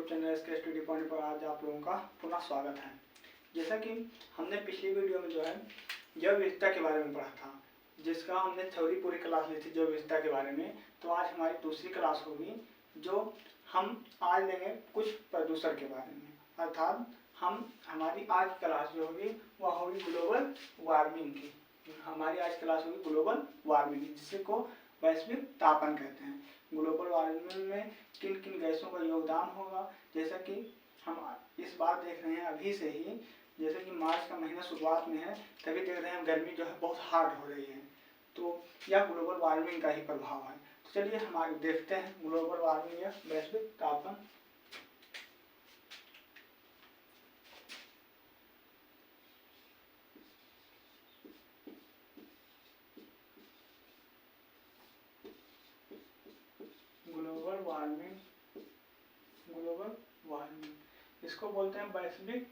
YouTube channel इसके study point पर आज आप लोगों का पुनः स्वागत है। जैसा कि हमने पिछली वीडियो में जो है जैव विविधता के बारे में पढ़ा था, जिसका हमने थ्योरी पूरी क्लास ली थी जैव विविधता के बारे में। तो आज हमारी दूसरी क्लास होगी जो हम आज लेंगे कुछ प्रदूषण के बारे में, अर्थात हमारी आज क्लास जो होगी वह होगी ग्लोबल वार्मिंग की। हमारी आज क्लास होगी ग्लोबल वार्मिंग, जिसको वैश्विक तापन कहते हैं। ग्लोबल वार्मिंग में किन किन गैसों का योगदान होगा, जैसा कि हम इस बार देख रहे हैं अभी से ही, जैसे कि मार्च का महीना शुरुआत में है, तभी देख रहे हैं गर्मी जो है बहुत हार्ड हो रही है। तो यह ग्लोबल वार्मिंग का ही प्रभाव है। तो चलिए हम आगे देखते हैं ग्लोबल वार्मिंग या वैश्विक तापन। ग्लोबल वार्मिंग इसको बोलते हैं वैश्विक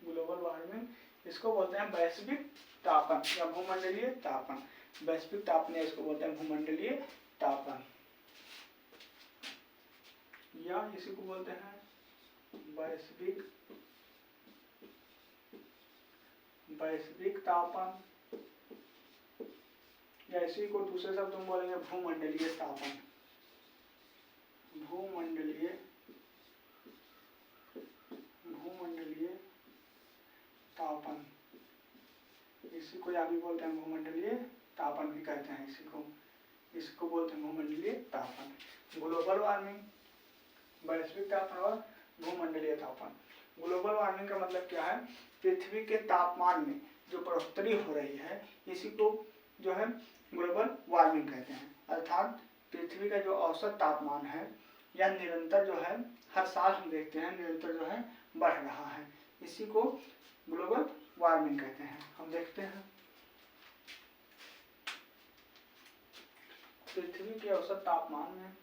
ग्लोबल वार्मिंग, इसको बोलते हैं वैश्विक तापन या भूमंडलीय तापन। वैश्विक तापन इसको बोलते हैं भूमंडलीय तापन, या इसी को बोलते हैं वैश्विक तापन, या इसी को दूसरे शब्द में बोलेंगे भूमंडलीय तापन। भूमंडलीय तापन, इसी को या भी बोलते हैं भूमंडलीय तापन भी कहते हैं। इसको बोलते हैं भूमंडलीय तापन। ग्लोबल वार्मिंग, वैश्विक तापन और भूमंडलीय तापन। ग्लोबल वार्मिंग का मतलब क्या है? पृथ्वी के तापमान में जो बढ़ोतरी हो रही है, इसी को जो है ग्लोबल वार्मिंग कहते हैं। अर्थात पृथ्वी का जो औसत तापमान है यह निरंतर जो है हर साल हम देखते हैं निरंतर जो है बढ़ रहा है, इसी को ग्लोबल वार्मिंग कहते हैं। हम देखते हैं पृथ्वी के औसत तापमान में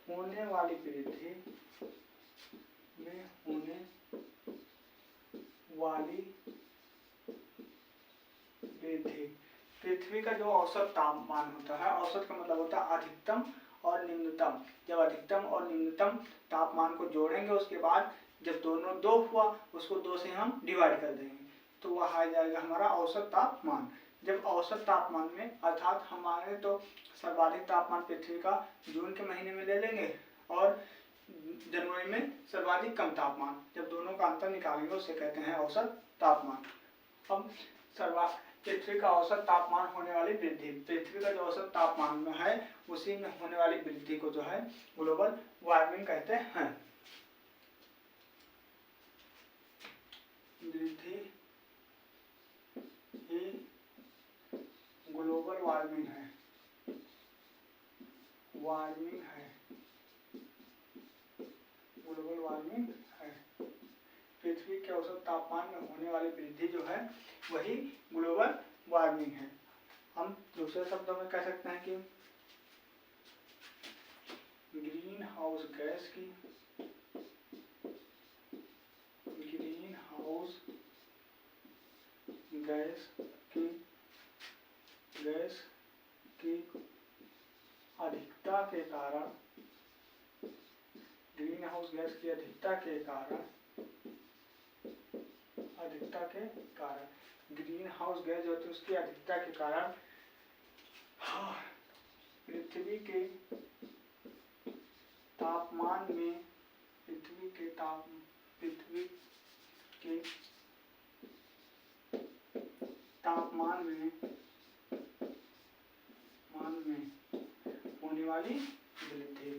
होने वाली वृद्धि पृथ्वी का जो औसत तापमान होता है, औसत का मतलब होता है अधिकतम और निम्नतम। जब अधिकतम और निम्नतम तापमान को जोड़ेंगे, उसके बाद जब दोनों दो हुआ, उसको दो से हम डिवाइड कर देंगे, तो वह आ जाएगा हमारा औसत तापमान। जब औसत तापमान में, अर्थात हमारे तो सर्वाधिक तापमान पृथ्वी का जून के महीने में ले लेंगे और जनवरी में सर्वाधिक कम तापमान, जब दोनों का अंतर निकालेंगे उसे कहते हैं औसत तापमान। अब पृथ्वी का औसत तापमान होने वाली वृद्धि, पृथ्वी का जो औसत तापमान में है उसी में होने वाली वृद्धि को जो है ग्लोबल वार्मिंग कहते हैं। वृद्धि ही ग्लोबल वार्मिंग है। ग्लोबल वार्मिंग है। पृथ्वी के औसत तापमान में होने वाली वृद्धि जो है वही ग्लोबल वार्मिंग है। हम दूसरे शब्दों में कह सकते हैं कि ग्रीन हाउस गैस की अधिकता के कारण, ग्रीन हाउस गैस की अधिकता के कारण ग्रीन हाउस गैस जो होती है उसकी अधिकता के कारण पृथ्वी के तापमान में होने वाली वृद्धि।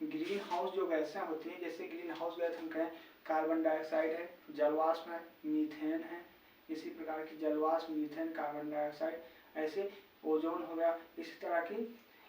ग्रीन हाउस जो गैसें होती हैं, जैसे ग्रीन हाउस गैस हम कहें कार्बन डाइऑक्साइड है, जलवाष्प है, मीथेन है, इसी प्रकार की जलवाष्प, मीथेन, कार्बन डाइऑक्साइड, ऐसे ओजोन हो गया, इसी तरह की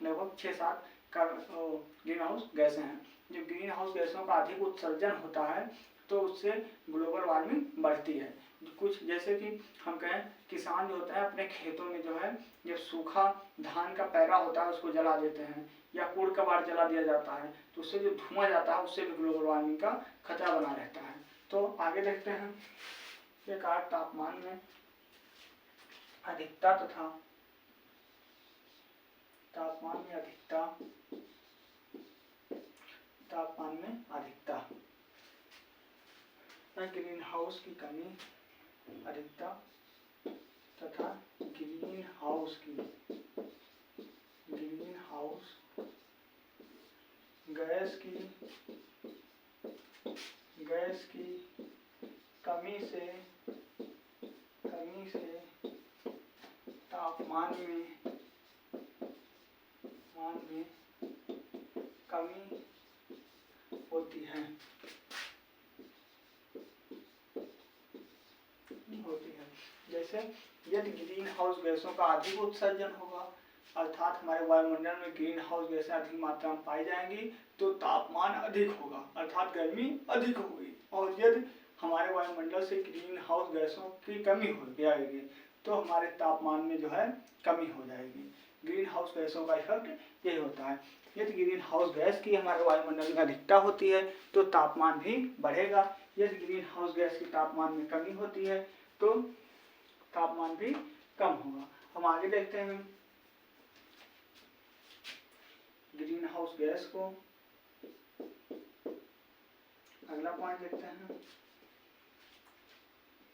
लगभग 6-7 ग्रीन हाउस गैसें हैं। जब ग्रीन हाउस गैसों का अधिक उत्सर्जन होता है तो उससे ग्लोबल वार्मिंग बढ़ती है। कुछ जैसे कि हम कहें किसान जो होता है अपने खेतों में जो है जब सूखा धान का पैरा होता है उसको जला देते हैं, या कूड़ कबाड़ जला दिया जाता है तो उससे जो धुआं जाता है उससे भी ग्लोबल वार्मिंग का खतरा बना रहता है। तो आगे देखते हैं, एक आठ तापमान में अधिकता तथा तापमान में अधिकता ग्रीन हाउस की कमी, अधिकता तथा ग्रीन हाउस गैस की कमी से तापमान में कमी होती है। जैसे यदि ग्रीन हाउस गैसों का अधिक उत्सर्जन होगा, अर्थात हमारे वायुमंडल में ग्रीन हाउस गैसें अधिक मात्रा में पाई जाएंगी तो तापमान अधिक होगा, अर्थात गर्मी अधिक होगी। और यदि हमारे वायुमंडल से ग्रीन हाउस गैसों की कमी हो जाएगी तो हमारे तापमान में जो है कमी हो जाएगी। ग्रीन हाउस गैसों का इफेक्ट यही होता है। यदि ग्रीन हाउस गैस की हमारे वायुमंडल में अधिकता होती है तो तापमान भी बढ़ेगा, यदि ग्रीन हाउस गैस की तापमान में कमी होती है तो तापमान भी कम होगा। हम आगे देखते हैं ग्रीन हाउस गैस को, अगला पॉइंट देखते हैं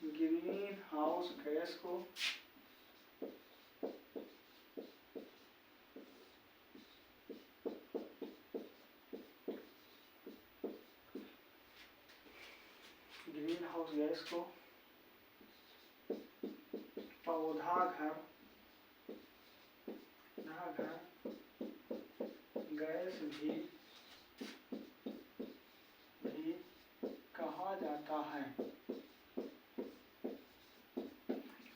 ग्रीन हाउस गैस को पौधा घर गैस भी कहा जाता है।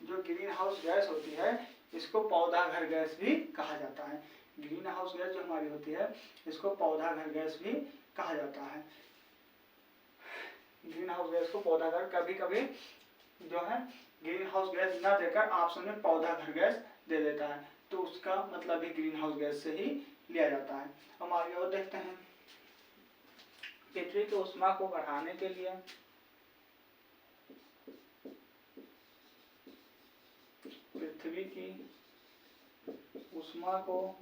जो ग्रीन हाउस गैस होती है इसको पौधा घर गैस भी कहा जाता है। ग्रीन हाउस गैस जो हमारी होती है इसको पौधा घर गैस भी कहा जाता है। ग्रीन हाउस गैस को पौधा घर, कभी कभी जो है ग्रीन हाउस गैस न देकर ऑप्शन में पौधा घर गैस दे देता है तो उसका मतलब भी ग्रीन हाउस गैस से ही लिया जाता है। हम आगे और देखते हैं, पृथ्वी की ऊष्मा को बढ़ाने के लिए पृथ्वी की ऊष्मा को,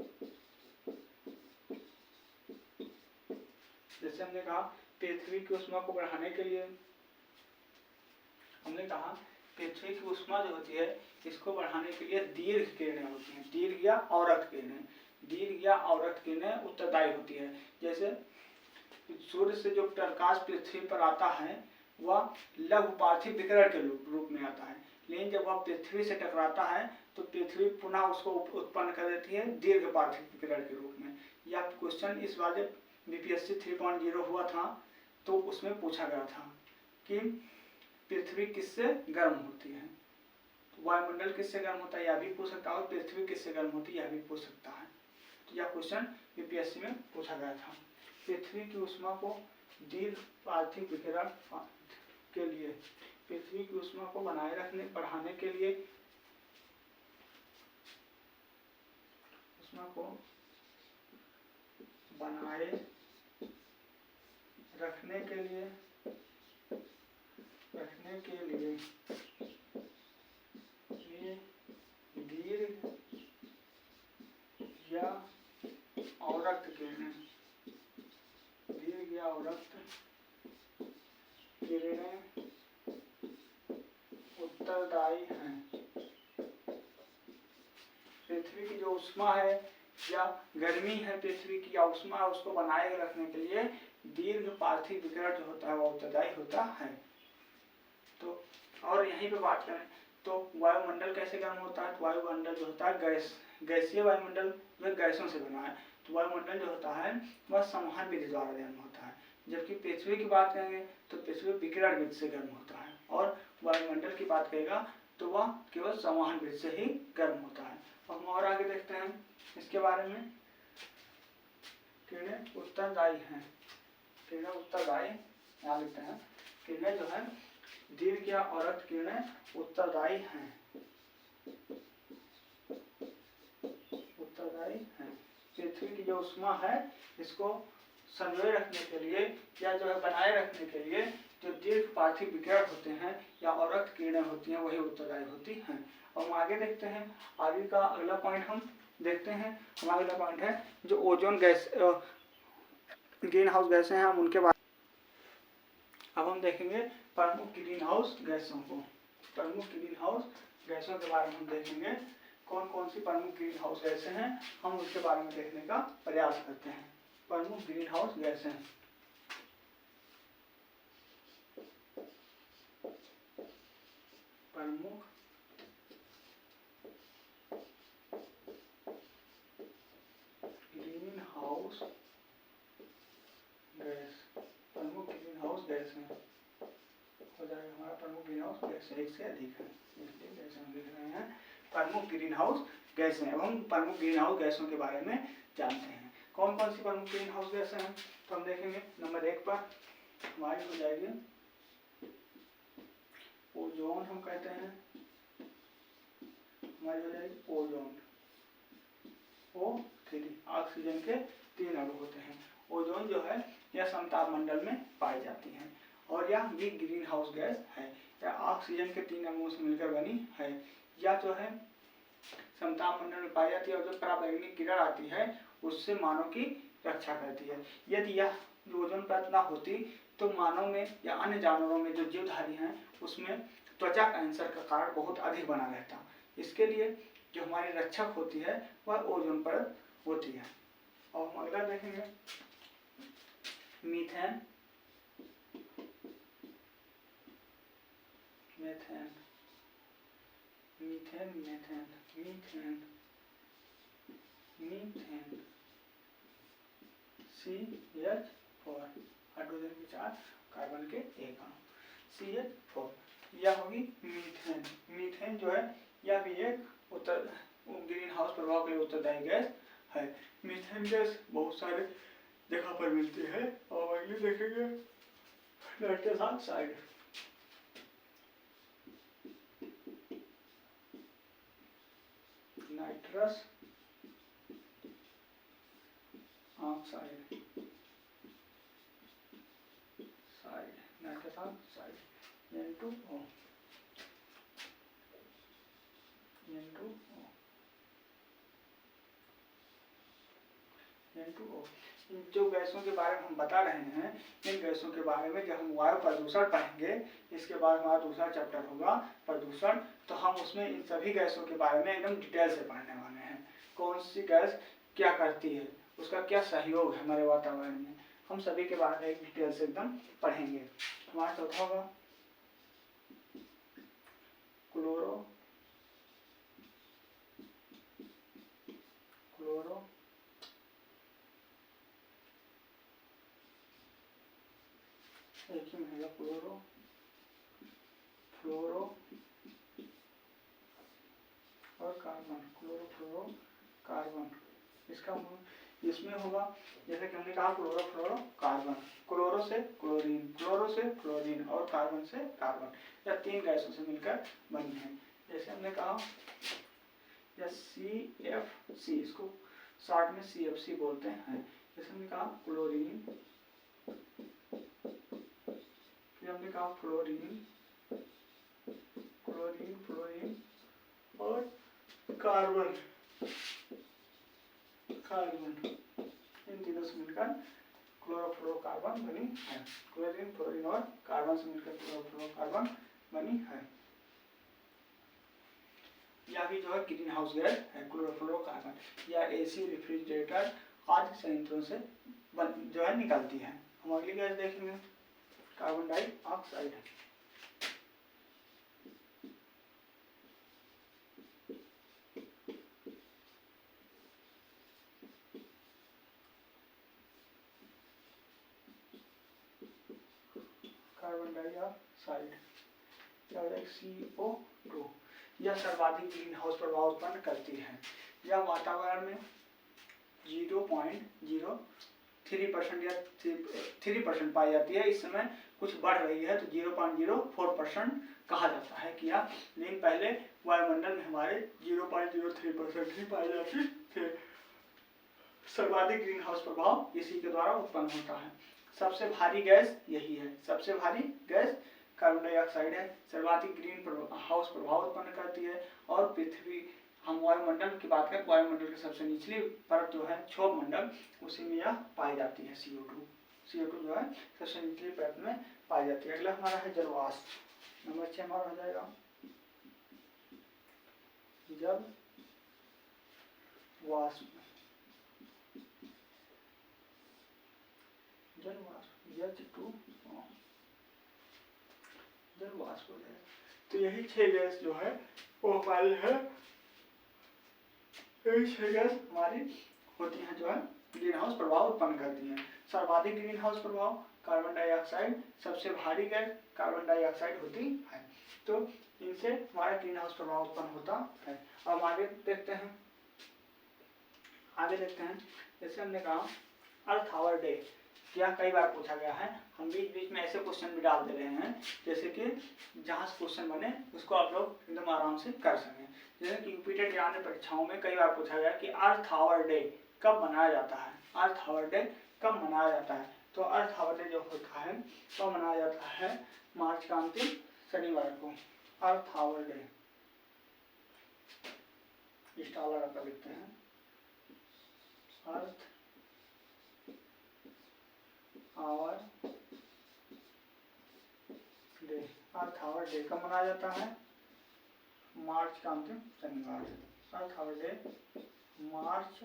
जैसे हमने कहा पृथ्वी की ऊष्मा को बढ़ाने के लिए, हमने कहा पृथ्वी की ऊष्मा जो होती है इसको बढ़ाने के लिए दीर्घ किरणें होती हैं, दीर्घ या अवरक्त किरणें। दीर्घ या अवरक्त किरणें उत्तरदायी होती है। जैसे सूर्य से जो प्रकाश पृथ्वी पर आता है वह लघु पार्थिव विकिरण के रूप में आता है, लेकिन जब वह पृथ्वी से टकराता है तो पृथ्वी पुनः उसको उत्पन्न कर देती है दीर्घ पार्थिव विकिरण के रूप में। यह क्वेश्चन इस बार जब बीपीएससी 3.0 हुआ था तो उसमें पूछा गया था कि पृथ्वी किससे गर्म होती है, वायुमंडल किससे गर्म होता है यह भी पूछ सकता है, और पृथ्वी किससे गर्म होती है यह भी पूछ सकता है। तो यह क्वेश्चन बीपीएससी में पूछा गया था। पृथ्वी की ऊष्मा को दीर्घ पार्थिव विकिरण के लिए, पृथ्वी की ऊष्मा को बढ़ाने के लिए, ऊष्मा को बनाए रखने के लिए ये दीर्घ या अवरक्त किरणें, दीर्घ या अवरक्त किरणें उत्तरदायी हैं। पृथ्वी की जो ऊष्मा है या गर्मी है पृथ्वी की या ऊष्मा है उसको बनाए रखने के लिए दीर्घ पार्थिव विकिरण जो होता है वो उत्तरदायी होता है। तो और यहीं पे बात करें तो वायुमंडल कैसे गर्म होता है, तो वायुमंडल जो होता है गैसीय वायुमंडल में गैसों से बना है। तो वायुमंडल जो होता है वह संवहन विधि द्वारा गर्म होता है, जबकि पृथ्वी की बात करेंगे तो पृथ्वी विकिरण विधि से गर्म होता है, और वायुमंडल की बात करेगा तो वह केवल संवहन विधि से ही गर्म होता है। हम और आगे देखते हैं इसके बारे में, किरणें उत्तरदायी हैं, किरणें उत्तरदायी यहाँ लिखते हैं, किरणें जो है दीर्घ या अवरक्त किरणें उत्तरदायी हैं, उत्तरदायी हैं। पृथ्वी की जो उष्मा है इसको संजोए रखने के लिए या जो है बनाए रखने के लिए जो दीर्घ पार्थिव विकिरण होते हैं या औरक्त किरणें होती हैं वही उत्तरदायी होती हैं। और हम आगे देखते हैं, आगे का अगला पॉइंट हम देखते हैं। हमारा अगला पॉइंट है जो ओजोन गैस ग्रीन हाउस गैसें हैं, हम उनके बारे अब हम देखेंगे प्रमुख ग्रीन हाउस गैसों को। प्रमुख ग्रीन हाउस गैसों के बारे में हम देखेंगे, कौन कौन सी प्रमुख ग्रीन हाउस गैसें हैं हम उसके बारे में देखने का प्रयास करते हैं। प्रमुख ग्रीन हाउस गैसें, प्रमुख ग्रीन हाउस गैस, प्रमुख ग्रीन हाउस गैस में हो जाएगा हमारा प्रमुख ग्रीन हाउस गैस एक से अधिक है, इसलिए जैसे हम लिख रहे हैं प्रमुख ग्रीन हाउस गैसें। अब हम प्रमुख ग्रीन हाउस गैसों के बारे में जानते हैं, कौन कौन सी प्रमुख ग्रीन हाउस गैसें हैं। तो हम देखेंगे नंबर 1 पर हमारी हो जाएगी ओजोन, हम कहते हैं हमारी हो जाएगी ओजोन O3। ऑक्सीजन के 3 अणु होते हैं। ओजोन जो है यह समताप मंडल में पाई जाती है और यह भी ग्रीन हाउस गैस है। यह ऑक्सीजन के 3 अणुओं से मिलकर बनी है। यह जो है समताप मंडल में पाई जाती है और जो पराबैंगनी किरण आती है उससे मानव की रक्षा करती है। यदि यह ओजोन परत न होती तो मानव में या अन्य जानवरों में जो जीवधारी हैं उसमें त्वचा कैंसर का कारण बहुत अधिक बना रहता। इसके लिए जो हमारी रक्षक होती है वह ओजोन परत होती है। और हम अगला देखेंगे methane, methane, methane, methane, methane, methane CH4, hydrogen के 4 कार्बन के 1 अणु, CH4, यह होगी मीथेन। मीथेन जो है यह भी एक ग्रीन हाउस प्रभाव के लिए उत्तरदायी गैस है। मीथेन गैस बहुत सारे जगह पर मिलती है। और अगली देखेंगे nitrous oxide, nitrous oxide, nitrous oxide N2O, N2O। जो गैसों के बारे में हम बता रहे हैं, इन गैसों के बारे में जब हम वायु प्रदूषण पढ़ेंगे, इसके बाद हमारा दूसरा चैप्टर होगा प्रदूषण, तो हम उसमें इन सभी गैसों के बारे में एकदम डिटेल से पढ़ने वाले हैं। कौन सी गैस क्या करती है, उसका क्या सहयोग है हमारे वातावरण में, हम सभी के बारे में एक डिटेल से एकदम पढ़ेंगे। हमारा चौथा होगा क्लोरो, क्लोरो एक ही मिलेगा क्लोरो, फ्लोरो और कार्बन, क्लोरो फ्लोरो कार्बन। इसका इसमें होगा जैसे कि हमने कहा क्लोरो फ्लोरो कार्बन, क्लोरो से क्लोरीन, क्लोरो से फ्लोरीन और कार्बन से कार्बन, या 3 गैसों से मिलकर बनी है। जैसे हमने कहा या CFC, इसको शॉर्ट में CFC बोलते हैं। जैसे हमने कहा क्लोरीन, फिर हमने कहा फ्लोरीन, क्लोरीन, फ्लोरीन और कार्बन, कार्बन, इन तीनों से मिलकर क्लोरोफ्लोरोकार्बन बनी है। क्लोरीन, फ्लोरीन और कार्बन से मिलकर क्लोरोफ्लोरोकार्बन बनी है। यह भी जो है ग्रीन हाउस गैस है क्लोरोफ्लोरोकार्बन, या AC, रेफ्रिजरेटर आदि संयंत्रों से जो है निकलती है। हम अगली गैस देखेंगे carbon dioxide. Carbon dioxide CO2, यह सर्वाधिक ग्रीन हाउस प्रभाव उत्पन्न करती है। यह वातावरण में 0.03% या 3% पाई जाती है। इस समय कुछ बढ़ रही है तो 0.04% कहा जाता है कि यह, लेकिन पहले वायुमंडल में हमारे 0.03% ही पाए जाते थे। सर्वाधिक ग्रीन हाउस प्रभाव इसी के द्वारा उत्पन्न होता है। सबसे भारी गैस यही है, सबसे भारी गैस कार्बन डाइऑक्साइड है, सर्वाधिक ग्रीन हाउस प्रभाव उत्पन्न करती है। और पृथ्वी, हम वायुमंडल की बात करें, वायुमंडल की सबसे निचली परत जो है क्षोभ मंडल, उसी में यह पाई जाती है CO2 जो है सबसे निचली परत में पाई जाती है। अगला हमारा है जलवाष्प। नंबर 6 हमारा हो जाएगा जल वाष्प। जलवाष्प हो जाएगा। तो यही 6 गैस जो है वो हमारी है, यही 6 गैस हमारी होती हैं जो है ग्रीन हाउस प्रभाव उत्पन्न करती हैं। सर्वाधिक ग्रीन हाउस प्रभाव कार्बन डाइऑक्साइड, सबसे भारी गैस कार्बन डाइऑक्साइड होती है। तो इनसे हमारा ग्रीन हाउस प्रभाव उत्पन्न होता है। अब आगे देखते हैं, जैसे हमने कहा अर्थ आवर डे, क्या कई बार पूछा गया है। हम बीच बीच में ऐसे क्वेश्चन भी डाल दे रहे हैं जैसे कि जहाँ से क्वेश्चन बने उसको आप लोग एकदम आराम से कर सकें। जैसे कि यूपीटेट के अन्य परीक्षाओं में कई बार पूछा गया कि अर्थ आवर डे कब मनाया जाता है, अर्थ आवर डे कब मनाया जाता है। तो अर्थ आवर डे जो होता है तो मनाया जाता है मार्च का अंतिम शनिवार को। अर्थ आवर डे स्टार का लिखते हैं, earth hour day. Earth hour day कब मनाया जाता है, मार्च का अंतिम शनिवार। अर्थ आवर डे मार्च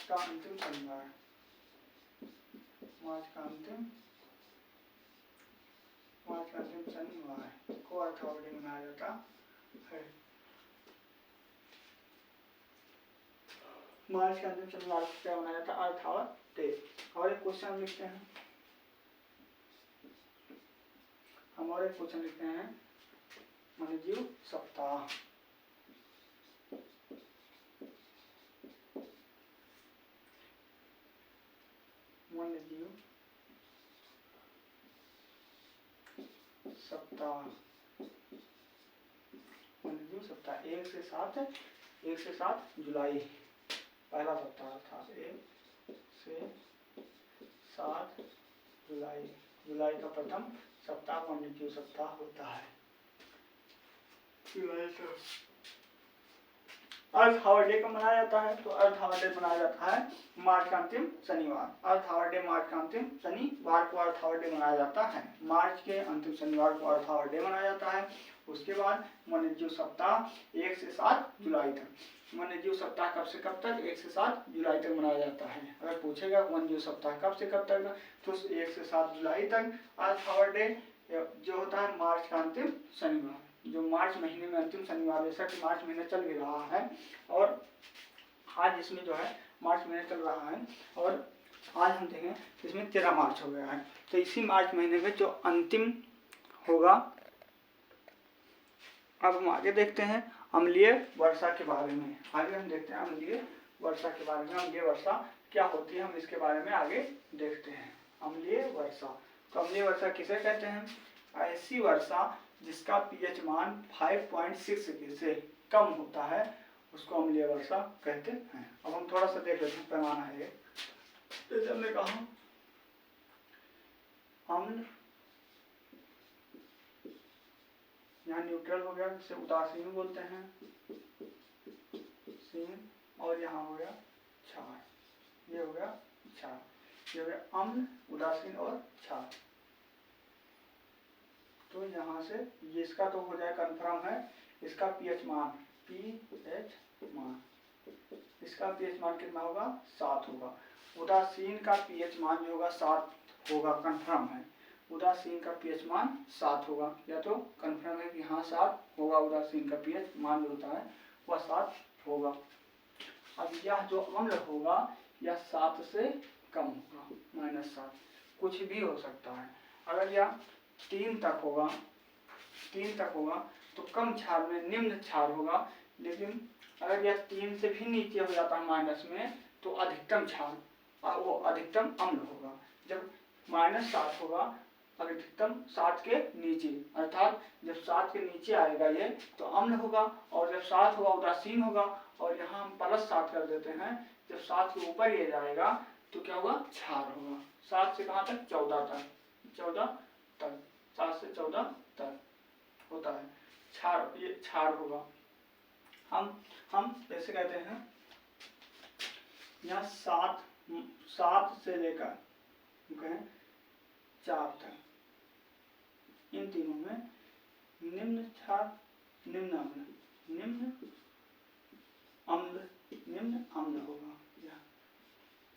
का अंतिम शनिवार, मार्च का अंतिम शनिवार को अर्थ आवर डे मनाया जाता है। मार्च का अंतिम शनिवार को क्या मनाया जाता है, अर्थ आवर डे। और एक क्वेश्चन लिखते हैं, वन्यजीव सप्ताह। वन्यजीव सप्ताह 1 से 7 जुलाई, पहला सप्ताह था 1 से 7 जुलाई का प्रथम सप्ताह वन्यजीव सप्ताह होता है। अर्थ आवर डे कब मनाया जाता है, तो अर्थ आवर डे मनाया जाता है मार्च का अंतिम शनिवार। अर्थ आवर डे मार्च का अंतिम शनिवार को अर्थ आवर डे मनाया जाता है। मार्च के अंतिम शनिवार को अर्थ आवर डे मनाया जाता है। उसके बाद वन्यजीव सप्ताह 1 से 7 जुलाई तक। वन्यजीव सप्ताह कब से कब तक, 1 से 7 जुलाई तक मनाया जाता है। अगर पूछेगा वन्यजीव सप्ताह कब से कब तक, तो 1 से 7 जुलाई तक। अर्थ आवर डे जो होता है मार्च का अंतिम शनिवार, जो मार्च महीने में अंतिम शनिवार, जैसा कि मार्च महीना चल भी रहा है और आज इसमें जो है मार्च महीना चल रहा है और आज हम देखें इसमें 13 मार्च हो गया है। तो इसी मार्च महीने में जो अंतिम होगा। अब हम आगे देखते हैं अम्लीय वर्षा के बारे में। आगे हम देखते हैं अम्लीय वर्षा के बारे में। अम्लीय वर्षा क्या होती है, हम इसके बारे में आगे देखते हैं। अम्लीय वर्षा, तो अम्लीय वर्षा किसे कहते हैं, ऐसी वर्षा जिसका पीएच मान 5.6 से कम होता है उसको अम्लीय वर्षा कहते हैं। अब हम थोड़ा सा देख लेते हैं, पैमाना है ये। जैसे हमने कहा अम्ल, यहाँ न्यूट्रल हो गया, जिसे उदासीन बोलते हैं, सीन, और यहाँ हो गया क्षार, ये हो गया क्षार, ये हो गया अम्ल, उदासीन और क्षार। तो यहाँ से ये इसका तो हो जाए कन्फर्म है, इसका पीएच मान, इसका पीएच मान कितना होगा, 7 होगा। उदासीन का पीएच मान जो होगा 7 होगा, कन्फर्म है। उदासीन का पीएच मान 7 होगा, या तो कन्फर्म है कि हाँ 7 होगा, उदासीन का पीएच मान जो होता है वह 7 होगा। अब यह जो अम्ल होगा यह 7 से कम होगा, -7, कुछ भी हो सकता है। अगर यह 3 तक होगा तो कम क्षार में निम्न क्षार होगा, लेकिन अगर यह 3 से भी नीचे हो जाता है माइनस में तो अधिकतम क्षार, वो अधिकतम अम्ल होगा। जब -7 होगा अधिकतम 7 के नीचे, अर्थात जब 7 के नीचे आएगा ये तो अम्ल होगा, और जब 7 होगा उदासीन होगा, और यहाँ हम +7 कर देते हैं। जब 7 के ऊपर ये जाएगा तो क्या होगा, क्षार होगा। 7 से कहाँ तक, 14 तक, 14 तक, 7 से 14 तक होता है क्षार, ये क्षार होगा। हम जैसे कहते हैं यहाँ 7 से लेकर कहें 4 तक, इन तीनों में निम्न क्षार, निम्न अम्ल, निम्न अम्ल, निम्न अम्ल होगा,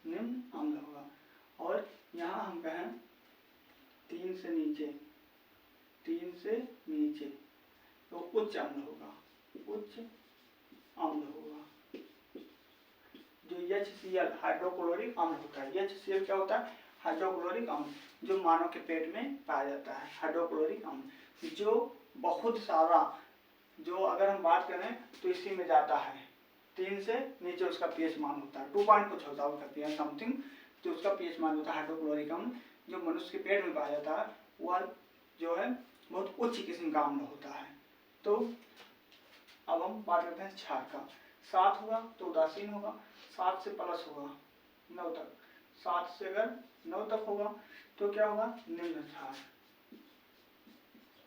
निम्न अम्ल होगा। और यहाँ हम कहें 3 से नीचे, 3 से नीचे तो उच्च अम्ल होगा, उच्च अम्ल होगा। जो HCl हाइड्रोक्लोरिक अम्ल होता है, HCl क्या होता है, हाइड्रोक्लोरिक अम्ल, जो मानव के पेट में पाया जाता है, हाइड्रोक्लोरिक अम्ल, जो बहुत सारा, जो अगर हम बात करें तो इसी में जाता है। 3 से नीचे उसका pH मान होता है, 2 पॉइंट कुछ होता है उसका pH समथिंग, जो उसका pH मान होता है हाइड्रोक्लोरिक अम्ल, जो मनुष्य के पेट में पाया जाता है, वह जो है बहुत उच्च किस्म का अम्ल होता है। तो अब हम बात करते हैं क्षार का। 7 होगा तो उदासीन होगा, 7 से प्लस होगा 9 तक, 7 से अगर 9 तक होगा तो क्या होगा, निम्न क्षार,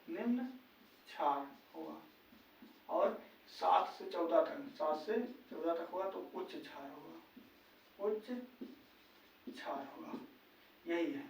निम्न क्षार होगा। और 7 से 14 तक, 7 से 14 तक होगा तो उच्च क्षार होगा, उच्च क्षार होगा। यही है,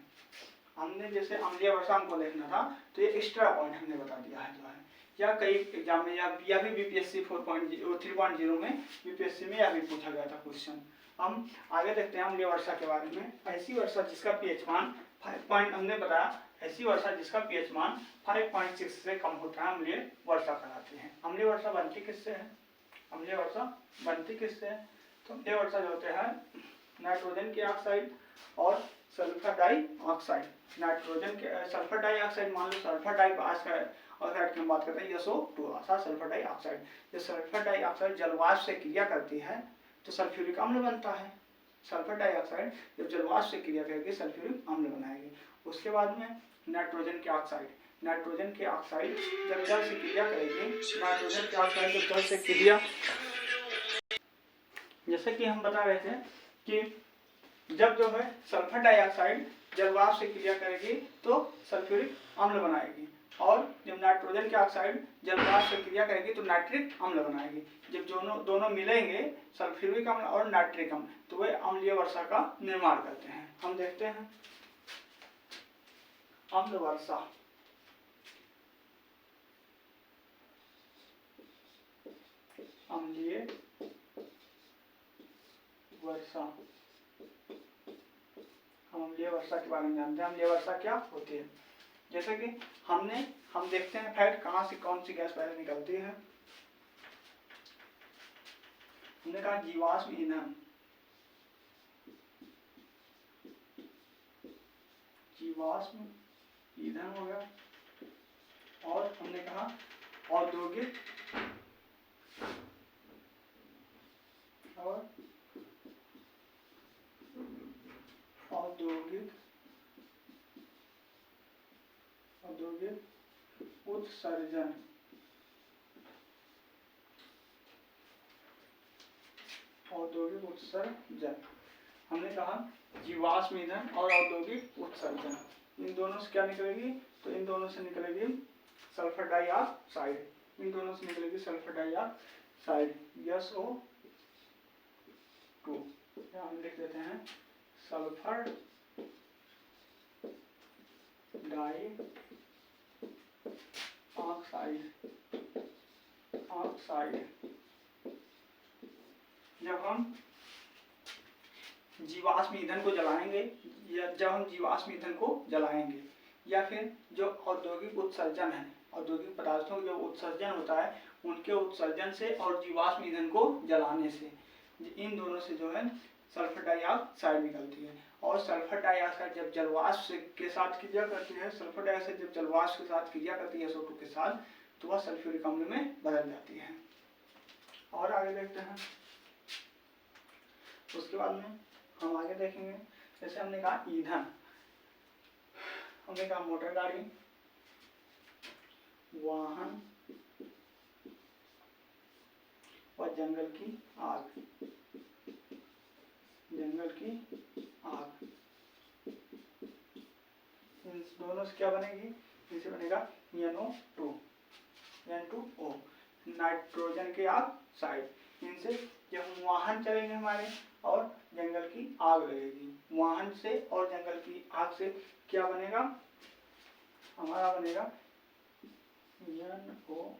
हमने जैसे अम्लीय वर्षा हमको लिखना था तो ये एक्स्ट्रा पॉइंट हमने बता दिया है जो है, या कई एग्जाम में या भी बीपीएससी 3.0 में बीपीएससी में या भी पूछा गया था क्वेश्चन। हम आगे देखते हैं अम्लीय वर्षा के बारे में। ऐसी वर्षा जिसका पीएच मान 5 हमने बताया, ऐसी वर्षा जिसका पीएच मान 5.6 से कम होता है अम्लीय वर्षा कहलाती है। अम्लीय वर्षा बनती किससे है, अम्लीय वर्षा बनती किससे है, तो अम्लीय वर्षा जो होते हैं नाइट्रोजन के ऑक्साइड और सल्फर डाइऑक्साइड, नाइट्रोजन के सल्फर डाइऑक्साइड, मान लो सल्फर डाइऑक्साइड की हम बात करते हैं SO2 अर्थात सल्फर डाइऑक्साइड। जब सल्फर डाइऑक्साइड जलवाष्प से क्रिया करती है तो सल्फ्यूरिक अम्ल बनता है। सल्फर डाइऑक्साइड जब जलवाष्प से क्रिया करके सल्फ्यूरिक अम्ल बनाएगी। उसके बाद में नाइट्रोजन के ऑक्साइड, नाइट्रोजन के ऑक्साइड जब जल से क्रिया करेगी, नाइट्रोजन के ऑक्साइड जब जल से क्रिया, जैसे कि हम बता रहे थे कि जब जो है सल्फर डाइऑक्साइड जलवाष्प से क्रिया करेगी तो सल्फ्यूरिक अम्ल बनाएगी, और जब नाइट्रोजन के ऑक्साइड जलवाष्प से क्रिया करेगी तो नाइट्रिक अम्ल बनाएगी। जब दोनों मिलेंगे सल्फ्यूरिक अम्ल और नाइट्रिक अम्ल तो वे अम्लीय वर्षा का निर्माण करते हैं। हम देखते हैं अम्ल वर्षा। अम्लीय वर्षा, हम अम्लीय वर्षा के बारे में जानते हैं। अम्लीय वर्षा क्या होती है, जैसे कि हम देखते हैं फैट कहाँ से कौन सी गैस पहले निकलती है। हमने कहा जीवाश्म ईंधन, जीवाश्म ईंधन हो गया, और हमने कहा औद्योगिक और औद्योगिक उत्सर्जन, औद्योगिक उत्सर्जन। हमने कहा जीवाश्म ईंधन और औद्योगिक उत्सर्जन, इन दोनों से क्या निकलेगी, तो इन दोनों से निकलेगी सल्फर डाइऑक्साइड, इन दोनों से निकलेगी सल्फर डाइऑक्साइड SO2। यहाँ हम लिख देते हैं सल्फर डाइऑक्साइड। जब हम जीवाश्म ईंधन को जलाएंगे, या जब हम जीवाश्म ईंधन को जलाएंगे, या फिर जो औद्योगिक उत्सर्जन है, औद्योगिक पदार्थों का जो उत्सर्जन होता है उनके उत्सर्जन से और जीवाश्म ईंधन को जलाने से, इन दोनों से जो है सल्फर डाइऑक्साइड निकलती है। और सल्फर डाइऑक्साइड जब जलवाष्प के साथ क्रिया करती है, सल्फर डाइऑक्साइड जब जलवाष्प के साथ क्रिया करती है SO2 के साथ, तो वह सल्फ्यूरिक अम्ल में बदल जाती है। और आगे देखते हैं, उसके बाद में हम आगे देखेंगे, जैसे हमने कहा ईंधन, हमने कहा मोटर गाड़ी, वाहन और जंगल की आग, जंगल की आग। इन दोनों से क्या बनेगी, इनसे बनेगा NO2, N2O, नाइट्रोजन के ऑक्साइड। इनसे जब वाहन चलेंगे हमारे और जंगल की आग लगेगी, वाहन से और जंगल की आग से क्या बनेगा, हमारा बनेगा NO।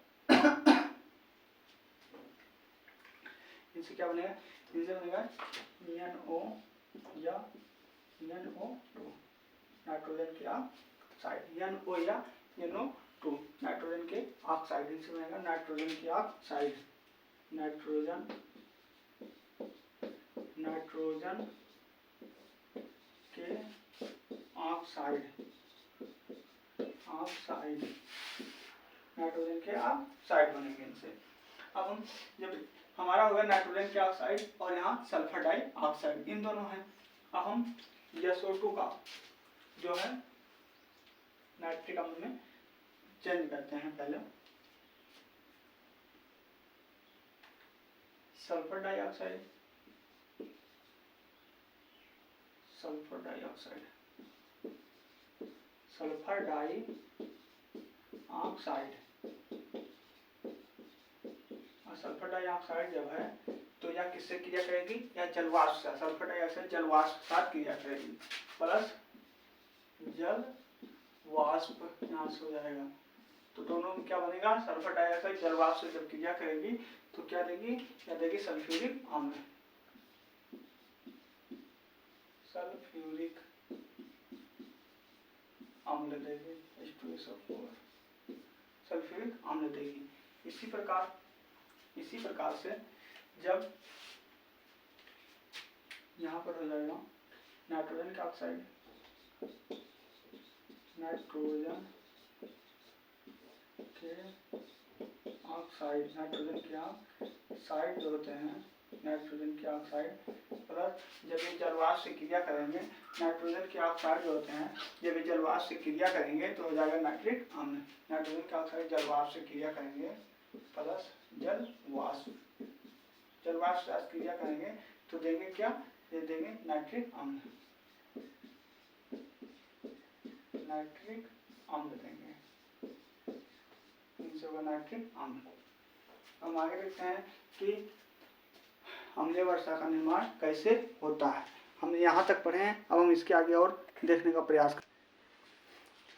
इनसे क्या बनेगा, इनसे बनेगा NO या NO2, नाइट्रोजन के ऑक्साइड, NO या NO2, नाइट्रोजन के ऑक्साइड। इनसे बनेगा नाइट्रोजन के ऑक्साइड, नाइट्रोजन के ऑक्साइड, नाइट्रोजन के ऑक्साइड बनेंगे इनसे। अब हम जब हमारा होगा नाइट्रोजन के ऑक्साइड और यहाँ सल्फर डाइऑक्साइड, इन दोनों हैं। अब हम SO2 का जो है नाइट्रिक अम्ल में चेंज करते हैं। पहले sulphur dioxide, sulphur dioxide, sulphur dioxide. और सल्फर डाइऑक्साइड जब है तो यह किससे क्रिया करेगी, या जलवाष्प से, सल्फर डाइऑक्साइड जलवाष्प के साथ क्रिया करेगी, प्लस जल वाष्प यहाँ से हो जाएगा। तो दोनों में क्या बनेगा, सल्फर डाइऑक्साइड जलवाष्प से जब क्रिया करेगी तो क्या देगी, क्या देगी, सल्फ्यूरिक अम्ल, सल्फ्यूरिक अम्ल देगी, H2SO4, सल्फ्यूरिक अम्ल देगी। इसी प्रकार से जब यहाँ पर हो जाएगा नाइट्रोजन का ऑक्साइड, नाइट्रोजन के ऑक्साइड, नाइट्रोजन के ऑक्साइड जो होते हैं, नाइट्रोजन के ऑक्साइड प्लस जब ये जलवाष्प से क्रिया करेंगे, नाइट्रोजन के ऑक्साइड जो होते हैं जब ये जलवाष्प से क्रिया करेंगे तो हो जाएगा नाइट्रिक अम्ल। नाइट्रोजन के ऑक्साइड जलवाष्प से क्रिया करेंगे प्लस जलवाष्प, जलवाष्प से क्रिया करेंगे तो देंगे क्या, ये देंगे नाइट्रिक अम्ल, नाइट्रिक अम्ल देंगे, इनसे होगा नाइट्रिक अम्ल। हम आगे देखते हैं कि अम्लीय वर्षा का निर्माण कैसे होता है। हमने यहाँ तक पढ़े हैं, अब हम इसके आगे और देखने का प्रयास करें।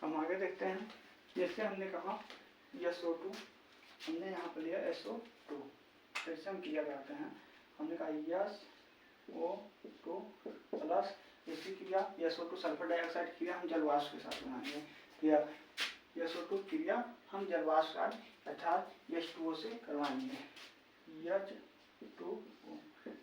हम आगे देखते हैं, जैसे हमने कहा SO2, हमने यहाँ पर लिया SO2, कैसे हम क्रिया करते हैं, हमने कहा SO2 प्लस इसी क्रिया SO2 सल्फर डाइऑक्साइड क्रिया हम जलवाष्प के साथ बनाएंगे, या SO2 क्रिया हम जलवाष्प के साथ अर्थात H2O से करवाएंगे, H2O।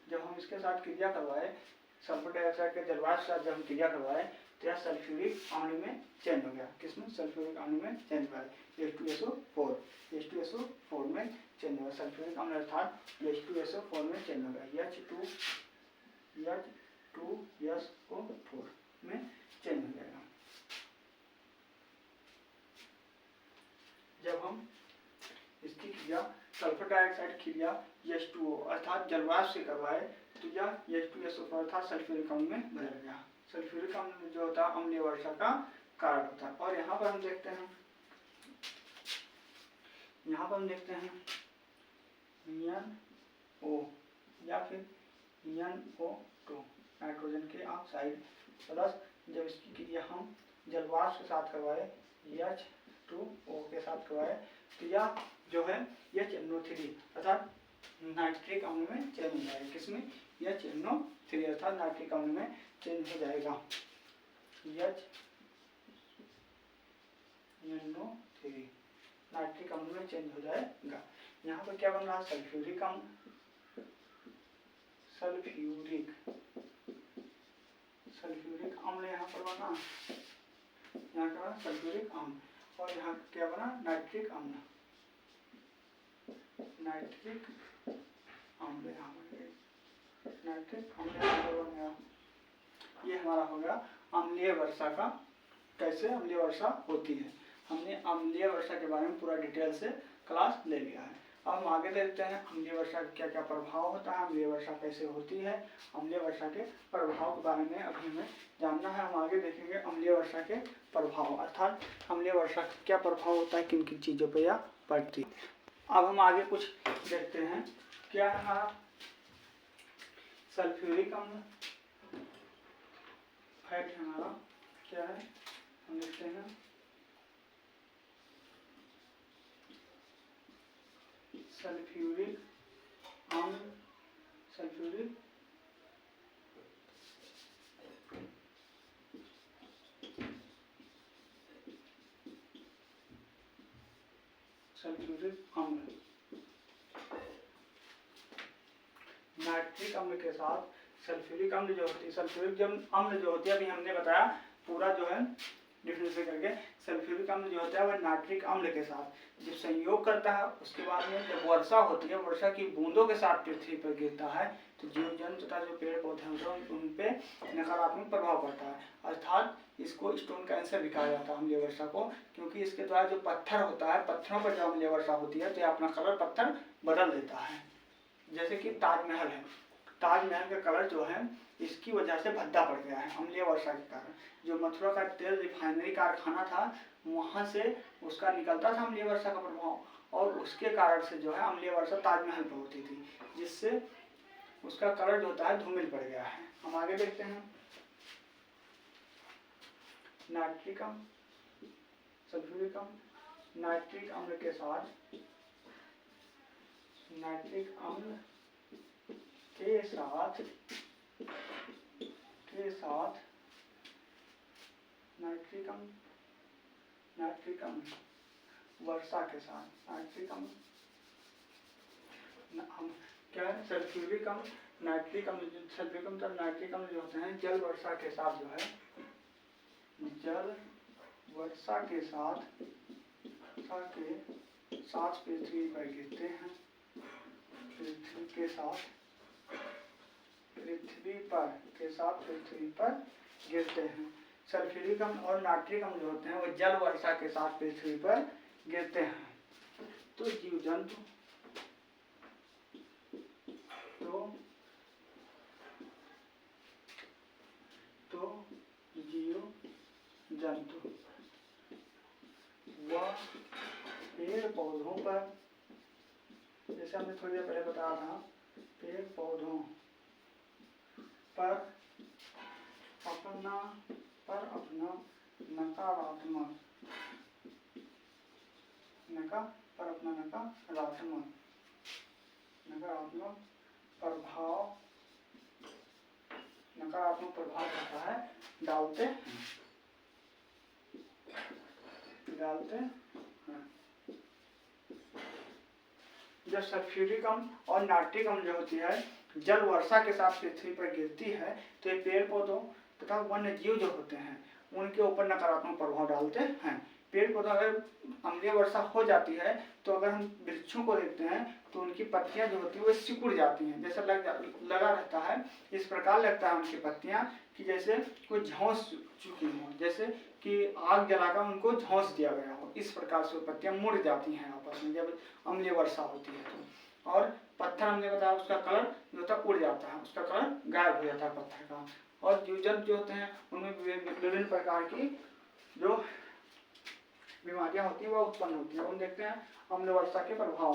जब हम इसके साथ क्रिया करवाए, सल्फर डाइऑक्साइड के जलवाष्प के साथ जब हम क्रिया करवाए तो यह सल्फ्यूरिक अम्ल में चेंज हो गया, किसमें, सल्फ्यूरिक अम्ल में चेंज हुआ, H2SO4, H2SO4 में चेंज होगा, सल्फ्यूरिक अम्ल अर्थात H2SO4 में चेंज होगा, H2SO4 में चेंज हो जाएगा। जब हम इसकी क्रिया सल्फर डाइऑक्साइड क्रिया H2O अर्थात जलवाष्प से करवाए तो यह H2SO4 अर्थात सल्फ्यूरिक अम्ल में बदल गया। सल्फ्यूरिक अम्ल जो होता है अम्लीय वर्षा का कारण होता है। और यहाँ पर हम देखते हैं, NO या फिर NO2, नाइट्रोजन के ऑक्साइड प्लस जब इसकी क्रिया हम जलवाष्प के साथ करवाए, H2O के साथ करवाए तो यह जो है NO3 अर्थात नाइट्रिक अम्ल में चेंज हो जाएगा, किसमें, NO3 अर्थात नाइट्रिक अम्ल में चेंज हो जाएगा, NO3 नाइट्रिक अम्ल में चेंज हो जाएगा। यहाँ पर क्या बन रहा है, सल्फ्यूरिक अम्ल, सल्फ्यूरिक अम्ल यहाँ पर बना, यहाँ का सल्फ्यूरिक अम्ल, और यहाँ क्या बना, नाइट्रिक अम्ल, नाइट्रिक अम्ल यहाँ बन गए, नाइट्रिक अम्ल यहाँ पर बन गया। ये हमारा हो गया अम्लीय वर्षा का, कैसे अम्लीय वर्षा होती है। हमने अम्लीय वर्षा के बारे में पूरा डिटेल से क्लास ले लिया है। अब हम आगे देखते हैं अम्लीय वर्षा का क्या क्या प्रभाव होता है, अम्लीय वर्षा कैसे होती है, अम्लीय वर्षा के प्रभाव के बारे में अभी हमें जानना है। हम आगे देखेंगे अम्लीय वर्षा के प्रभाव, अर्थात अम्लीय वर्षा का क्या प्रभाव होता है, किन किन चीज़ों पर यह पड़ती है। अब हम आगे कुछ देखते हैं। क्या है हमारा सल्फ्यूरिक अम्ल, फैट है हमारा, क्या है हम लिखते हैं सल्फ्यूरिक अम्ल, सल्फ्यूरिक अम्ल, नाइट्रिक अम्ल के साथ सल्फ्यूरिक अम्ल जो होती है, सल्फ्यूरिक अम्ल जो होती है, अभी हमने बताया पूरा जो है डिफरेंशिएट करके, सल्फ्यूरिक अम्ल जो होता है वह नाइट्रिक अम्ल के साथ जब संयोग करता है, उसके बाद में जब वर्षा होती है, वर्षा की बूंदों के साथ पृथ्वी पर गिरता है तो जीव जंतु तथा जो पेड़ पौधे होते हैं उन पे नकारात्मक प्रभाव पड़ता है। अर्थात इसको स्टोन कैंसर भी कहा जाता है अम्लीय वर्षा को, क्योंकि इसके द्वारा जो पत्थर होता है, पत्थरों पर जब अम्लीय वर्षा होती है तो अपना कलर पत्थर बदल देता है। जैसे कि ताजमहल है, ताजमहल का कलर जो है इसकी वजह से भद्दा पड़ गया है अम्लीय वर्षा के कारण। जो मथुरा का तेल रिफाइनरी कारखाना था वहाँ से उसका निकलता था अम्लीय वर्षा का प्रभाव, और उसके कारण से जो है अम्लीय वर्षा ताजमहल पर होती थी, जिससे उसका कलर जो होता है धूमिल पड़ गया है। हम आगे देखते हैं नाइट्रिक अम्ल, सल्फ्यूरिक अम्ल, नाइट्रिक अम्ल के साथ, नाइट्रिक अम्ल के साथ नाइट्रिक अम्ल वर्षा के साथ, नाइट्रिक अम्ल हम क्या है सल्फ्यूरिक अम्ल, नाइट्रिक अम्ल, सल्फ्यूरिक अम्ल और नाइट्रिक अम्ल जो होते हैं जल वर्षा के साथ जो है, जल वर्षा के साथ पृथ्वी पर गिरते हैं, पृथ्वी पर गिरते हैं। सल्फ्यूरिक अम्ल और नाइट्रिक अम्ल जो होते हैं वो जल वर्षा के साथ पृथ्वी पर गिरते हैं। तो जीव जंतु व पेड़ पौधों पर, जैसे हमने थोड़ी देर पहले बताया था, पेड़ पौधों पर अपना नकारात्मक प्रभाव होता है, डालते हैं। जब सल्फ्यूरिक अम्ल और नाइट्रिक अम्ल जो होती है जल वर्षा के साथ पृथ्वी पर गिरती है तो ये पेड़ पौधों तथा वन्य जीव जो होते हैं उनके ऊपर नकारात्मक प्रभाव डालते हैं। पेड़ पौधा अगर अम्लीय वर्षा हो जाती है तो अगर हम वृक्षों को देखते हैं तो उनकी पत्तियां जो होती है वो सिकुड़ जाती हैं, जैसा लगा रहता है, इस प्रकार लगता है उनकी पत्तियां कि जैसे कोई झोंस चुकी हो, जैसे कि आग जलाकर उनको झोंस दिया गया हो। इस प्रकार से वो पत्तियां मुड़ जाती हैं आपस में जब अम्लीय वर्षा होती है तो। और पत्थर हमने बताया उसका कलर जो होता है उड़ जाता है, उसका कलर गायब हो जाता है पत्थर का। और जीव जंतु जो होते हैं उनमें विभिन्न प्रकार की जो बीमारियां होती हैं वह उत्पन्न होती हैं। हम देखते हैं अम्ल वर्षा के प्रभाव।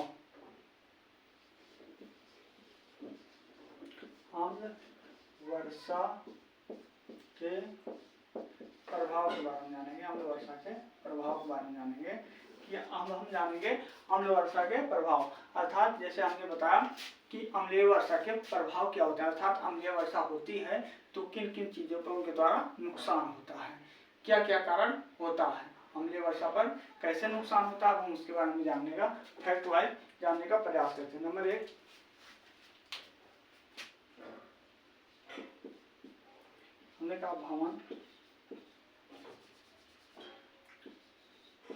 अम्ल वर्षा के प्रभाव के बारे में जानेंगे, अम्ल वर्षा के प्रभाव के बारे में जानेंगे कि हम जानेंगे अम्ल वर्षा के प्रभाव, अर्थात जैसे हमने बताया कि अम्लीय वर्षा के प्रभाव क्या होते हैं, अर्थात अम्लीय वर्षा होती है तो किन किन चीज़ों पर उनके द्वारा नुकसान होता है, क्या क्या कारण होता है, अम्लीय वर्षा पर कैसे नुकसान होता है, हम उसके बारे में जानने का फैक्ट वाइज जानने का प्रयास करते हैं। नंबर 1, हमने कहा भवन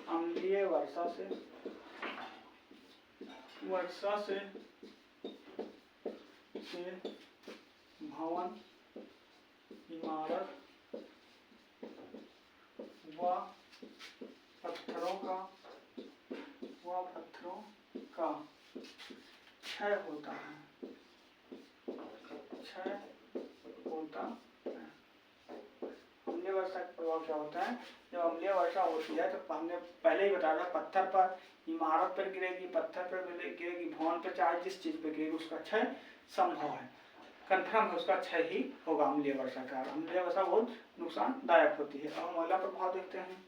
अम्लीय वर्षा से भवन, इमारत व पत्थरों का क्षय होता है, क्षय होता है। अम्लीय वर्षा का प्रभाव क्या होता है? जब अम्लीय वर्षा होती है तो हमने पहले ही बताया था, पत्थर पर, इमारत पर गिरेगी, पत्थर पर गिरेगी, भवन पर, चाहे जिस चीज पर गिरेगी उसका क्षय संभव है, कन्फर्म है, उसका क्षय ही होगा अम्लीय वर्षा का। अम्लीय वर्षा बहुत नुकसानदायक होती है। अब हम अगला प्रभाव देखते हैं।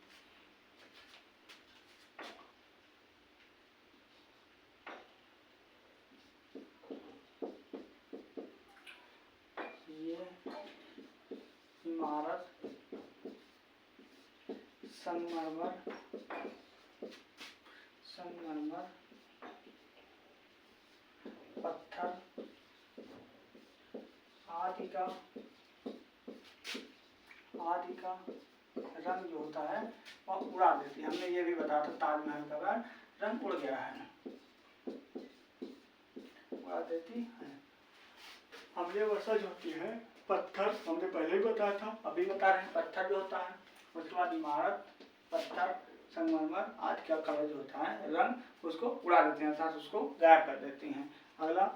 ये इमारत संगमरमर पत्थर आदि का रंग जो होता है वह उड़ा देती है। हमने ये भी बताया था, ताजमहल का रंग उड़ गया है, उड़ा देती है। अम्लीय वर्षा जो होती है, पत्थर हमने पहले ही बताया था, अभी बता रहे हैं, पत्थर जो होता है, उसके बाद इमारत, पत्थर, संगमरमर आदि का कलर जो होता है, रंग, उसको उड़ा देते हैं, अर्थात उसको गायब कर देती हैं। अगला,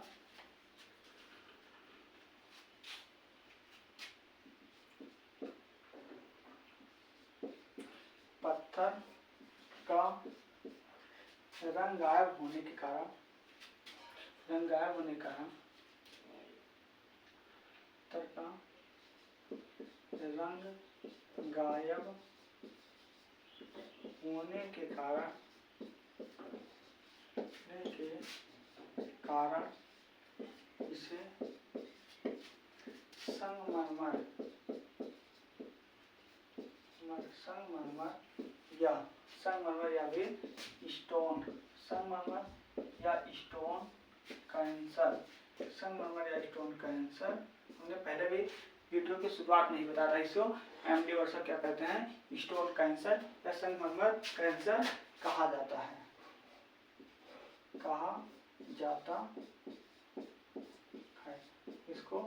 पत्थर का रंग गायब होने के कारण, पत्थर का रंग गायब होने के कारण इसे संगमरमर या भी स्टोन, संगमरमर या स्टोन कैंसर, संगमरमर या स्टोन कैंसर हमने पहले भी वीडियो की शुरुआत में ही बताया था। इसको अम्लीय वर्षा क्या कहते हैं? स्टोन कैंसर या संगमरमर कैंसर कहा जाता है, इसको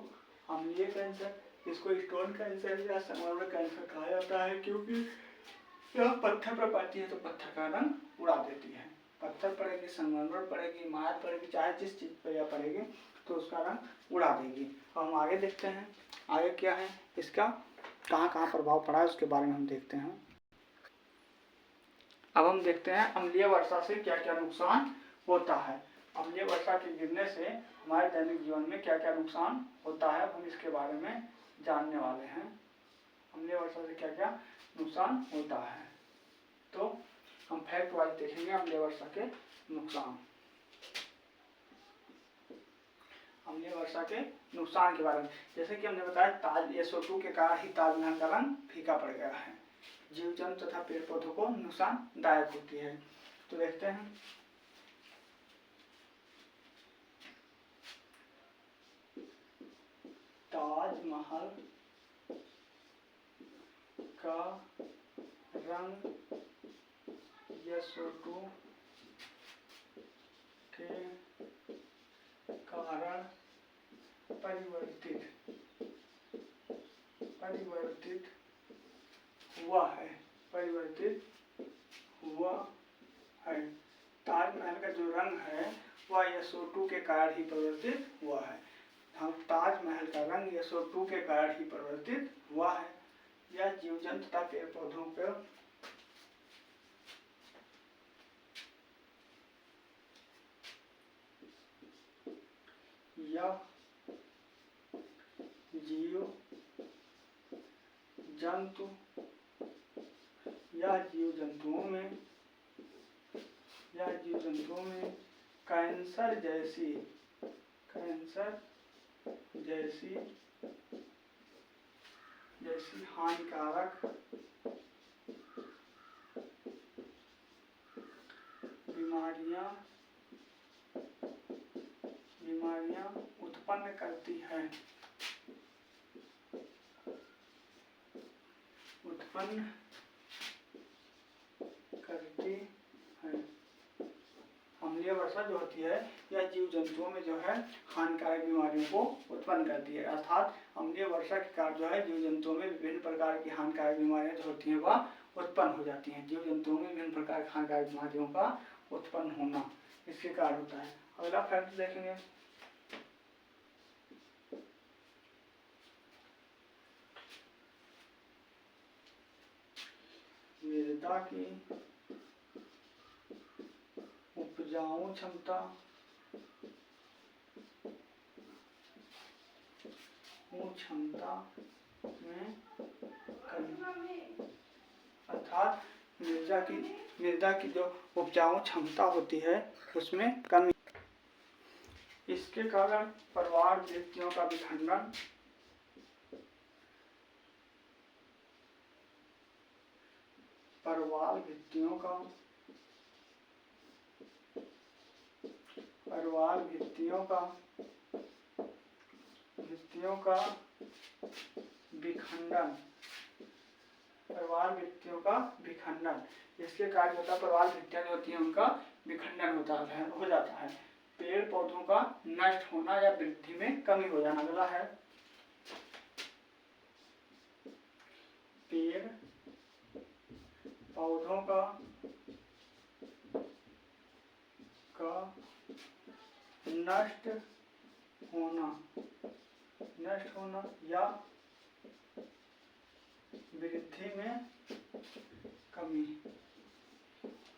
अम्लीय कैंसर, इसको स्टोन कैंसर या संगमरमर कैंसर कहा जाता है, क्योंकि यह पत्थर पर पड़ती है तो पत्थर का रंग उड़ा देती है। पत्थर पड़ेगी, संगमरमर पड़ेगी, इमारत पड़ेगी, चाहे जिस चीज पर यह पड़ेगी तो उसका रंग उड़ा देगी। अब हम आगे देखते हैं, आगे क्या है, इसका कहाँ प्रभाव पड़ा है उसके बारे में हम देखते हैं। अब हम देखते हैं अम्लीय वर्षा से क्या क्या नुकसान होता है। अम्लीय वर्षा के गिरने से हमारे दैनिक जीवन में क्या क्या नुकसान होता है, हम इसके बारे में जानने वाले हैं। अम्लीय वर्षा से क्या क्या नुकसान होता है, तो हम फैक्ट वाइज देखेंगे अम्लीय वर्षा के नुकसान। अम्लीय वर्षा के नुकसान के बारे में, जैसे कि हमने बताया, SO2 के कारण ही ताजमहल का रंग फीका पड़ गया है, जीव जंतु तथा पेड़ पौधों को नुकसानदायक होती है। तो देखते हैं, ताजमहल का रंग SO2 के कारण परिवर्तित हुआ है। ताजमहल का जो रंग है वह SO2 के कारण ही परिवर्तित हुआ है। ताजमहल का रंग SO2 के कारण ही परिवर्तित हुआ है। यह जीव जंतु तथा पेड़ पौधों पर जीव जंतुओं में कैंसर जैसी हानिकारक बीमारियां उत्पन्न करती है। अम्लीय वर्षा जो होती है यह जीव जंतुओं में जो है हानिकारक बीमारियों को उत्पन्न करती है, अर्थात अम्लीय वर्षा के कारण जो है जीव जंतुओं में विभिन्न प्रकार की हानिकारक बीमारियां जो होती हैं वह उत्पन्न हो जाती हैं। जीव जंतुओं में विभिन्न प्रकार की हानिकारक बीमारियों का उत्पन्न होना, इसके कारण होता है। अगला फैक्ट देखेंगे, मृदा की उपजाऊ क्षमता में कमी, अर्थात मृदा की जो उपजाऊ क्षमता होती है उसमें कमी। इसके कारण प्रवाल भित्तियों का विखंडन, प्रवाल भित्तियों का विखंडन, प्रवाल भित्तियों का विखंडन, इसके कारण होता है प्रवाल भित्तियां जो होती हैं उनका विखंडन हो जाता है। पेड़ पौधों का नष्ट होना या वृद्धि में कमी हो जाना। अगला है पेड़ पौधों का नष्ट होना या वृद्धि में कमी।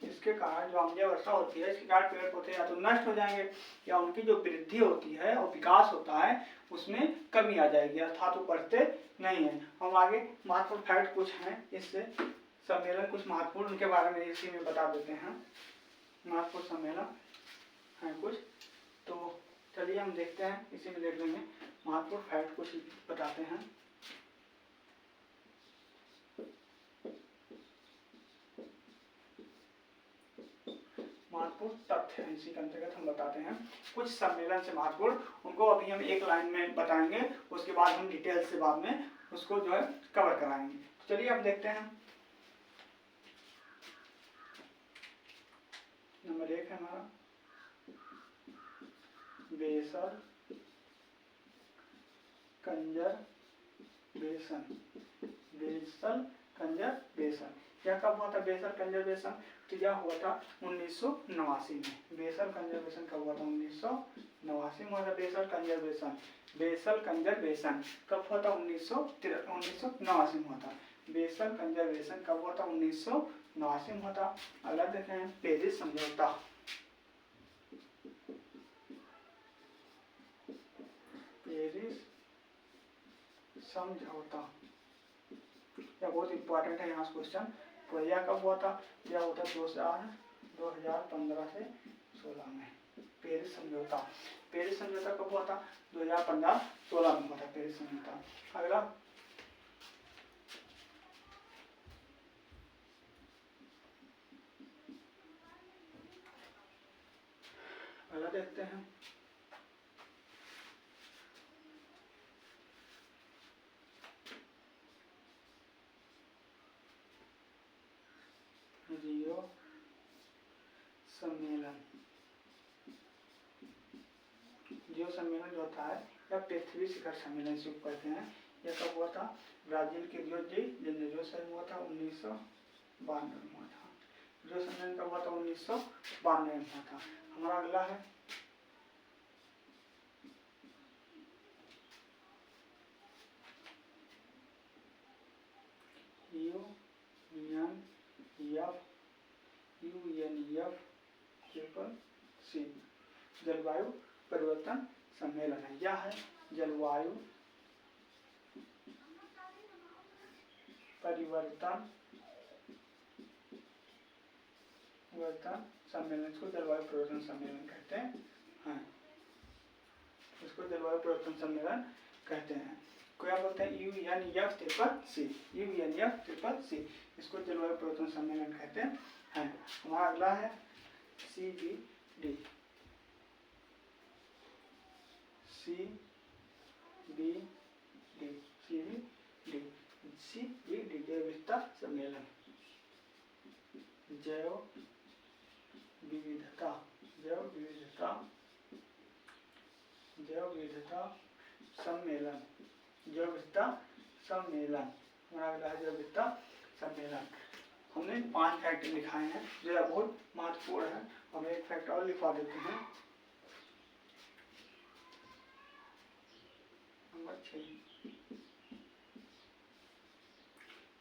इसके कारण जो अम्लीय वर्षा होती है इसके कारण पेड़ पौधे या तो नष्ट हो जाएंगे या उनकी जो वृद्धि होती है और विकास होता है उसमें कमी आ जाएगी, अर्थात वो बढ़ते नहीं है। हम आगे महत्वपूर्ण फैक्ट कुछ हैं इससे सम्मेलन, कुछ महत्वपूर्ण उनके बारे में इसी में बता देते हैं। महत्वपूर्ण सम्मेलन है कुछ, तो चलिए हम देखते हैं, इसी में देख लेंगे। महत्वपूर्ण फैक्ट कुछ बताते हैं। महत्वपूर्ण तथ्य इसी के अंतर्गत हम बताते हैं कुछ सम्मेलन से महत्वपूर्ण, उनको अभी हम एक लाइन में बताएंगे, उसके बाद हम डिटेल से बाद में उसको जो है कवर कराएंगे। तो चलिए अब देखते हैं। नंबर 1 है हमारा बेसल कंजर्वेशन। बेसल कंजर्वेशन यह कब हुआ था? बेसल कंजर्वेशन तो यह हुआ था 1989 में। बेसल कंजर्वेशन कब हुआ था? 1989 में हुआ था बेसल कंजर्वेशन। बेसल कंजर्वेशन कब हुआ था? 1989 में हुआ था। बेसल कंजर्वेशन कब हुआ था? 1989 में हुआ था। अगला देखें हैं पेरिस समझौता। पेरिस समझौता यह बहुत इंपॉर्टेंट है यहाँ क्वेश्चन। तो यह कब हुआ था? यह हुआ था 2015 से 16 में। पेरिस समझौता, पेरिस समझौता कब हुआ था? 2015-16 में हुआ था पेरिस समझौता। अगला देखते हैं। रियो सम्मेलन। रियो सम्मेलन जो होता है या पृथ्वी शिखर सम्मेलन से कहते हैं, यह कब हुआ था? ब्राजील के रियो डी जेनेरो शहर में हुआ था, 1992 में हुआ था। रियो सम्मेलन कब हुआ था? 1992 में हुआ था। हमारा अगला है UNFCCC जलवायु परिवर्तन सम्मेलन है। यह है जलवायु परिवर्तन सम्मेलन। इसको जलवायु परिवर्तन सम्मेलन कहते हैं। इसको जलवायु परिवर्तन सम्मेलन कहते हैं। क्या बोलते हैं? UNFCCC, UNFCCC इसको जलवायु परिवर्तन सम्मेलन कहते हैं। हमारा अगला है CBD। जैव विविधता सम्मेलन। जैव विविधता सम्मेलन। जैव विविधता सम्मेलन हमारा अगला है जैव विविधता सम्मेलन। हमने 5 फैक्ट लिखाए हैं जो बहुत महत्वपूर्ण है हम एक फैक्ट और लिखवा देते हैं,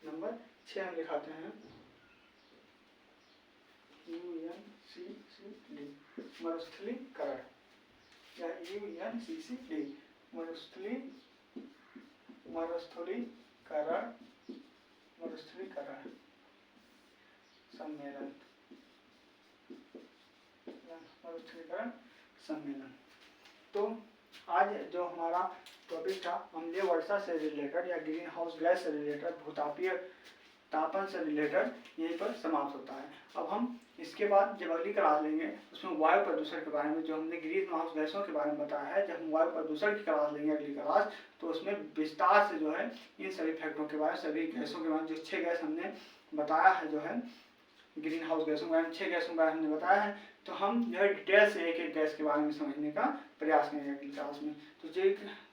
नंबर 6 हम लिखाते हैं UNCCD मरुस्थलीकरण या UNCCD मरुस्थलीकरण सम्मेलन, मरुस्थलीकरण सम्मेलन। तो आज जो हमारा टॉपिक था अम्लीय वर्षा से रिलेटेड या ग्रीन हाउस गैस से रिलेटेड, भूतापीय तापन से रिलेटेड यहीं पर समाप्त होता है। अब हम इसके बाद जब अगली क्लास लेंगे उसमें वायु प्रदूषण के बारे में, जो हमने ग्रीन हाउस गैसों के बारे में बताया है, जब हम वायु प्रदूषण की क्लास लेंगे अगली क्लास, तो उसमें विस्तार से जो है इन सभी फैक्टरों के बारे में, सभी गैसों के बारे में, जो 6 गैस हमने बताया है, जो है ग्रीन हाउस गैसों के बारे में 6 गैसों के बारे में हमने बताया है, तो हम जो है डिटेल से एक एक गैस के बारे में समझने का प्रयास करेंगे अगली क्लास में।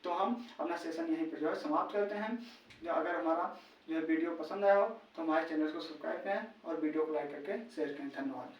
तो हम अपना सेशन यहीं पर जो है समाप्त करते हैं। जो अगर हमारा जो वीडियो पसंद आया हो तो हमारे चैनल को सब्सक्राइब करें और वीडियो को लाइक करके शेयर करें। धन्यवाद।